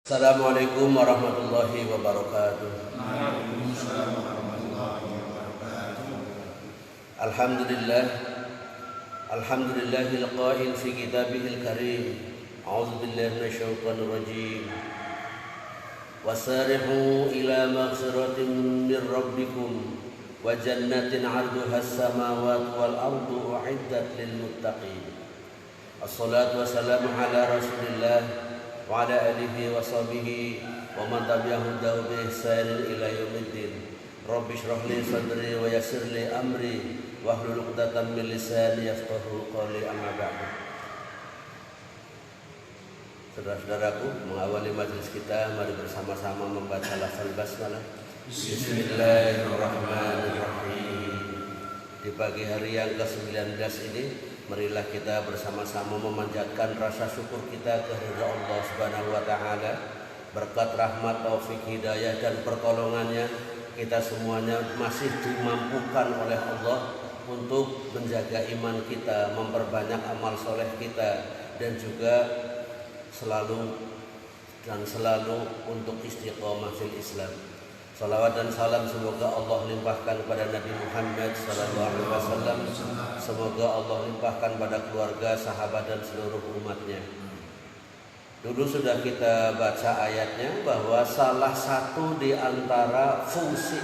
Assalamualaikum warahmatullahi wabarakatuh. Waalaikumsalam warahmatullahi wabarakatuh. Alhamdulillahil qail fi kitabihil karim. A'udzu billahi minasyaitonir rajim. Wasari'u ila maghfiratin min rabbikum wa jannatin 'arduha as-samawati wal ardu u'iddat lil muttaqin. Assalatu wassalamu ala Rasulillah wa ala alihi wa sahbihi wa man tabi'ahum bi ihsan ila yaumiddin. Rabbi shrah li sadri wa yassir li amri wa hlul 'uqdatam min lisani yafqahu qawli, amma ba'du. Saudara-saudaraku, mengawali majelis kita, mari bersama-sama membaca lafal basmalah. Bismillahirrahmanirrahim. Di pagi hari yang ke-19 ini, marilah kita bersama-sama memanjatkan rasa syukur kita kepada Allah Subhanahu wa taala. Berkat rahmat, taufik, hidayah dan pertolongannya, kita semuanya masih dimampukan oleh Allah untuk menjaga iman kita, memperbanyak amal soleh kita, dan juga selalu untuk istiqomah fil Islam. Salawat dan salam semoga Allah limpahkan kepada Nabi Muhammad SAW. Semoga Allah limpahkan pada keluarga, sahabat dan seluruh umatnya. Dulu sudah kita baca ayatnya bahwa salah satu di antara fungsi,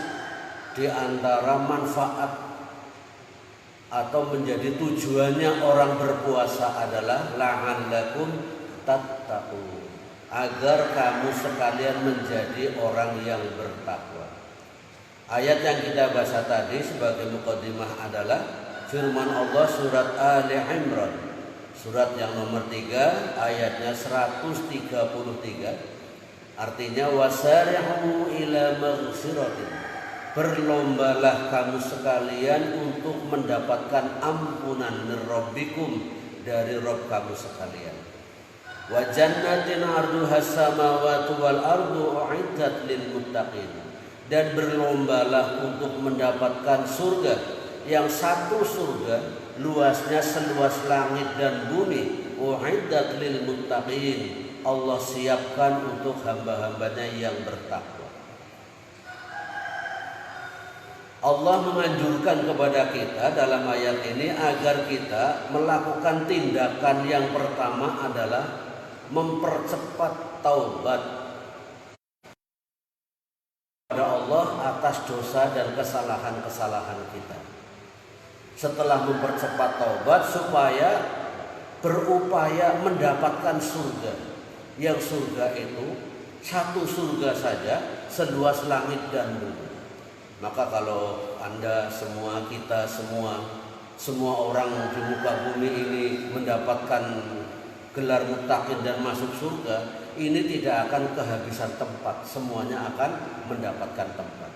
di antara manfaat atau menjadi tujuannya orang berpuasa adalah la'allakum tattaqun, agar kamu sekalian menjadi orang yang bertakwa. Ayat yang kita baca tadi sebagai muqaddimah adalah firman Allah surat Ali Imran, surat yang nomor 3, ayatnya 133. Artinya wasari'u ila maghfiratin, berlombalah kamu sekalian untuk mendapatkan ampunan min rabbikum, dari Rabb kamu sekalian. Wa jannatin 'arduha as-samawati wal ardu u'iddat lil muttaqin, dan berlombalah untuk mendapatkan surga yang satu surga luasnya seluas langit dan bumi. U'iddat lil muttaqin, Allah siapkan untuk hamba-hambanya yang bertakwa. Allah menganjurkan kepada kita dalam ayat ini agar kita melakukan tindakan yang pertama adalah mempercepat taubat kepada Allah atas dosa dan kesalahan-kesalahan kita. Setelah mempercepat taubat supaya berupaya mendapatkan surga, yang surga itu satu surga saja seluas langit dan bumi. Maka kalau Anda semua, kita semua orang di muka bumi ini mendapatkan gelar muttaqin dan masuk surga, ini tidak akan kehabisan tempat, semuanya akan mendapatkan tempat.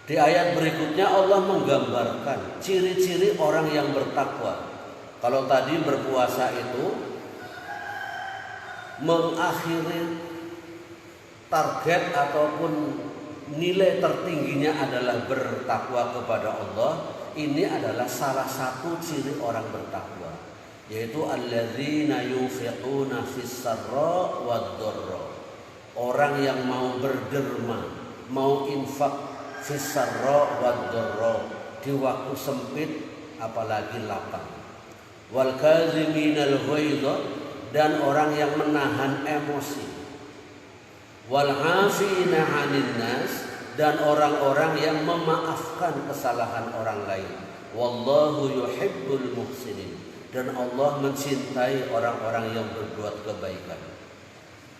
Di ayat berikutnya Allah menggambarkan ciri-ciri orang yang bertakwa. Kalau tadi berpuasa itu mengakhiri target ataupun nilai tertingginya adalah bertakwa kepada Allah, ini adalah salah satu ciri orang bertakwa, yaitu alladzina yunfiquna fis-sarra wad-dharra, orang yang mau berderma, mau infak fis-sarra wad-dharra, di waktu sempit apalagi lapang. Wal kaziminal ghaidha, dan orang yang menahan emosi. Wal 'afina 'anil nas, dan orang-orang yang memaafkan kesalahan orang lain. Wallahu yuhibbul muhsinin, dan Allah mencintai orang-orang yang berbuat kebaikan.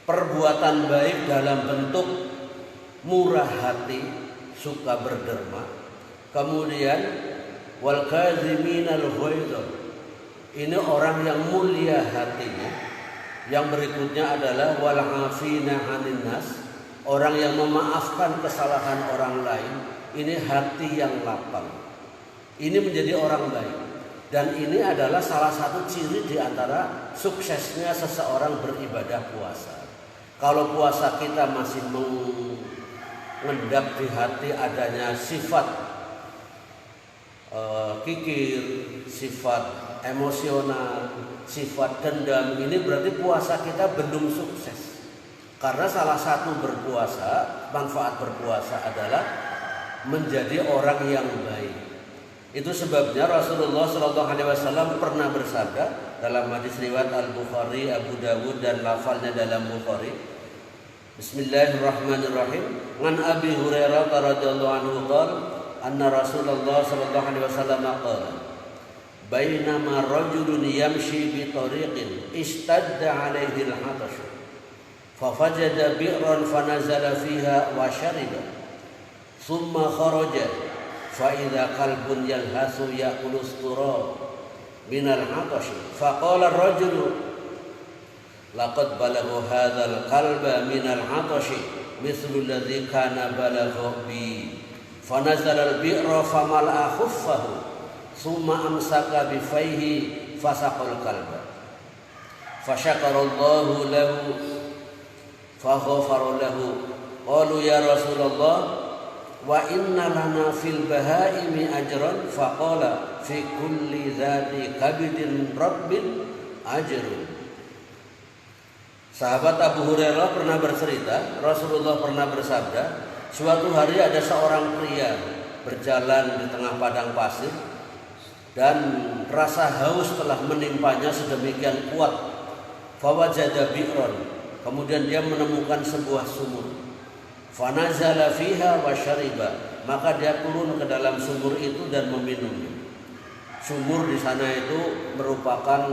Perbuatan baik dalam bentuk murah hati, suka berderma. Kemudian wal kaziminal ghaidha, ini orang yang mulia hatinya. Yang berikutnya adalah wal 'afina 'anil nas, orang yang memaafkan kesalahan orang lain. Ini hati yang lapang. Ini menjadi orang baik. Dan ini adalah salah satu ciri di antara suksesnya seseorang beribadah puasa. Kalau puasa kita masih mengendap di hati adanya sifat kikir, sifat emosional, sifat dendam, ini berarti puasa kita belum sukses. Karena salah satu berpuasa, manfaat berpuasa adalah menjadi orang yang baik. Itu sebabnya Rasulullah SAW pernah bersabda dalam hadis riwayat Al-Bukhari, Abu Dawud dan lafalnya dalam Bukhari. Bismillahirrahmanirrahim. An Abi Hurairah radhiyallahu anhu qala anna Rasulullah sallallahu alaihi wasallam qala bainama rajulun yamshi bi tariqin istadda alaihi al-'atash fa fajada bi'ran fanazala fiha wa shariba thumma kharaja fa idza qalbun yalhasu ya'kulu turab min al-'atash fa qala ar-rajulu laqad balagha hadzal qalba min al-'atash mithlu alladhi kana balagha bi fanazala al-bi'ra famala'a khuffahu thumma amsaka bi fayhi fasaqal qalba fasyakarallahu lahu faghafara lahu qalu ya Rasulullah wa inna lana fil bahaimi ajran faqala fi kulli dzati kabidin rabbin ajrun. Sahabat Abu Hurairah pernah bercerita, Rasulullah pernah bersabda, suatu hari ada seorang pria berjalan di tengah padang pasir dan rasa haus telah menimpanya sedemikian kuat. Fawajada bi'ran, kemudian dia menemukan sebuah sumur. Fanazala fiha wa syariba, maka dia turun ke dalam sumur itu dan meminumnya. Sumur di sana itu merupakan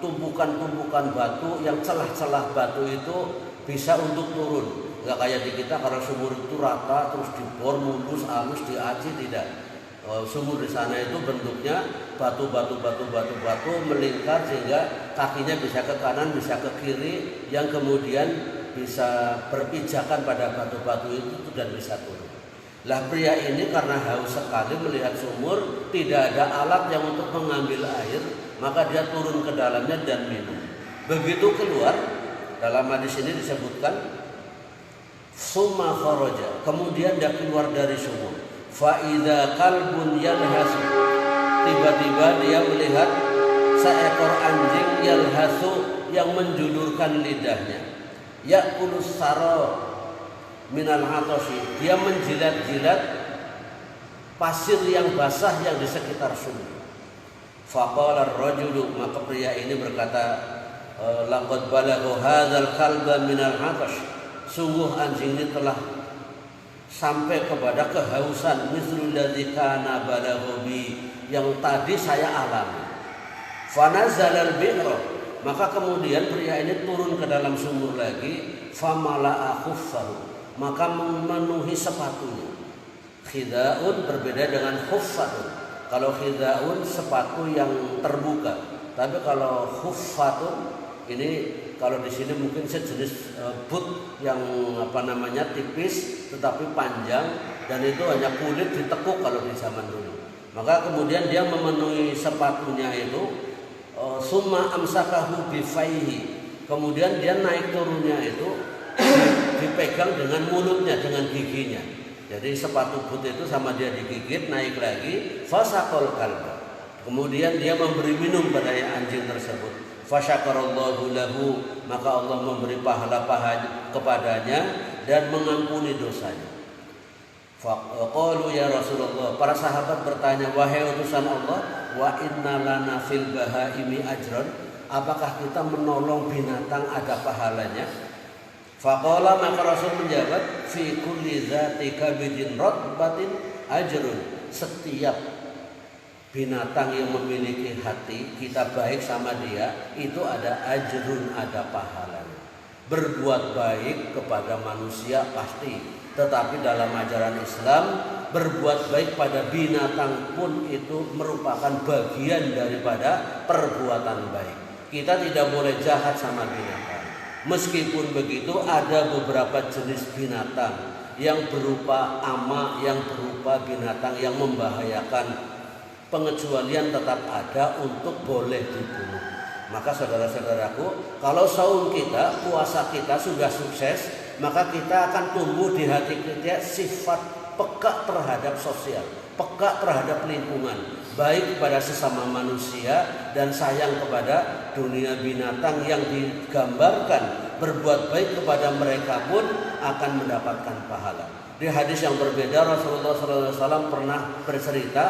tumpukan-tumpukan batu yang celah-celah batu itu bisa untuk turun. Nggak kayak di kita kalau sumur itu rata terus dibor mulus halus diaci, tidak. Sumur di sana itu bentuknya batu-batu melingkar sehingga kakinya bisa ke kanan bisa ke kiri yang kemudian bisa berpijakan pada batu-batu itu dan bisa turun. Lah pria ini karena haus sekali melihat sumur, tidak ada alat yang untuk mengambil air, maka dia turun ke dalamnya dan minum. Begitu keluar, dalam hadis ini disebutkan summa kharaja, kemudian dia keluar dari sumur. Fa idza qalbun yalhasu, tiba-tiba dia melihat seekor anjing yalhasu yang menjulurkan lidahnya. Ya'kulus sara minal hatoshi, dia menjilat-jilat pasir yang basah yang di sekitar sumur. Faqala ar-rajulu, maka pria ini berkata, laqad balagha hadzal qalba minal hatosh, sungguh anjing ini telah sampai kepada kehausan mithlul ladzi kana balagha bi, yang tadi saya alami. Fanazalal bi'ra, maka kemudian pria ini turun ke dalam sumur lagi. Famala'a khuffahu, maka memenuhi sepatunya. Khida'un berbeda dengan khuffatun. Kalau khida'un sepatu yang terbuka, tapi kalau khuffatun ini kalau di sini mungkin sejenis boot yang tipis tetapi panjang dan itu hanya kulit ditekuk kalau di zaman dulu. Maka kemudian dia memenuhi sepatunya itu summa amsakahu bifaihi, kemudian dia naik turunnya itu dipegang dengan mulutnya, dengan giginya. Jadi sepatu boot itu sama dia digigit, naik lagi, fasaqal qalba. Kemudian dia memberi minum pada anjing tersebut. Fasyakarallahu lahu, maka Allah memberi pahala kepadanya dan mengampuni dosanya. Faqalu ya Rasulullah, para sahabat bertanya, wahai utusan Allah, wa inna lana fil bahaimi ajran, apakah kita menolong binatang ada pahalanya? Faqala, maka Rasul menjawab, fi kulli dzati kabidin ratbatin ajrun, setiap binatang yang memiliki hati, kita baik sama dia, itu ada ajrun, ada pahalanya. Berbuat baik kepada manusia pasti, tetapi dalam ajaran Islam berbuat baik pada binatang pun itu merupakan bagian daripada perbuatan baik. Kita tidak boleh jahat sama binatang. Meskipun begitu ada beberapa jenis binatang yang berupa ama, yang berupa binatang yang membahayakan, pengecualian tetap ada untuk boleh dibunuh. Maka saudara-saudaraku, kalau saum kita, puasa kita sudah sukses, maka kita akan tumbuh di hati kita sifat peka terhadap sosial, peka peka terhadap lingkungan, baik kepada sesama manusia dan sayang kepada dunia binatang yang digambarkan berbuat baik kepada mereka pun akan mendapatkan pahala. Di hadis yang berbeda Rasulullah SAW pernah bercerita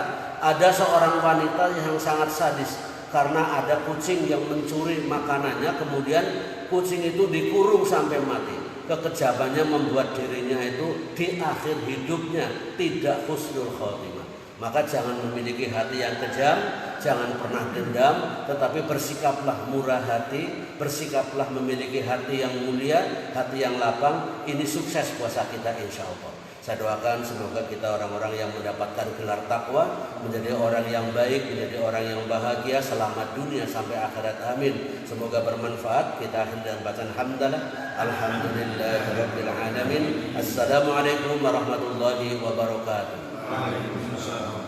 ada seorang wanita yang sangat sadis karena ada kucing yang mencuri makanannya, kemudian kucing itu dikurung sampai mati. Kekejamannya membuat dirinya itu di akhir hidupnya tidak husnul khotimah. Maka jangan memiliki hati yang kejam, jangan pernah dendam, tetapi bersikaplah murah hati, bersikaplah memiliki hati yang mulia, hati yang lapang. Ini sukses puasa kita insya Allah. Saya doakan semoga kita orang-orang yang mendapatkan gelar takwa, menjadi orang yang baik, menjadi orang yang bahagia, selamat dunia sampai akhirat. Amin. Semoga bermanfaat. Kita akhiri dengan bacaan hamdalah. Alhamdulillahirabbil alamin. Assalamualaikum warahmatullahi wabarakatuh. Waalaikumsalam.